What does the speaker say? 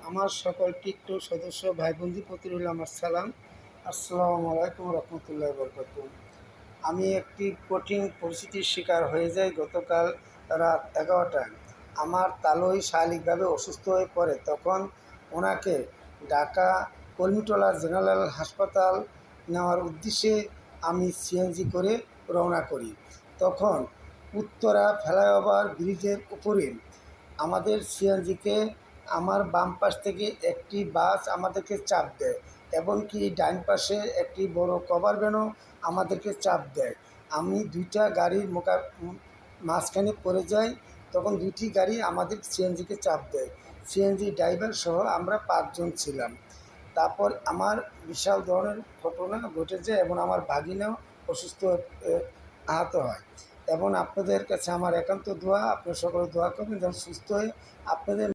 আমার সকল টিকটক সদস্য ভাই বন্ধু প্রতি রইল আমার সালাম। আসসালামু আলাইকুম রহমতুল্লাহ বরকাত। আমি একটি কঠিন পরিস্থিতির শিকার হয়ে যাই গতকাল রাত 11টায়। আমার তালই শারীরিকভাবে অসুস্থ হয়ে পড়ে। তখন ওনাকে ঢাকা কলমিটোলা জেনারেল হাসপাতাল নেওয়ার উদ্দেশ্যে আমি সিএনজি করে রওনা করি। তখন উত্তরা ফ্লাইওভার ব্রিজের উপরে আমাদের সিএনজিকে আমার বাম পাশ থেকে একটি বাস আমাদেরকে চাপ দেয়, এমনকি ডান পাশে একটি বড় কভার ভ্যানও আমাদেরকে চাপ দেয়। আমি দুইটা গাড়ির মাঝখানে পড়ে যাই। তখন দুইটি গাড়ি আমাদের সিএনজিকে চাপ দেয়। সিএনজি ড্রাইভার সহ আমরা 5 জন ছিলাম। তারপর আমার বিশাল ধরনের ঘটনা ঘটে যায় এবং আমার ভাগিনাও অসুস্থ আহত হয়। এবং আপনাদের কাছে আমার একান্ত দোয়া, আপনারা সকলে দোয়া করবেন যেন সুস্থ হয়ে আপনাদের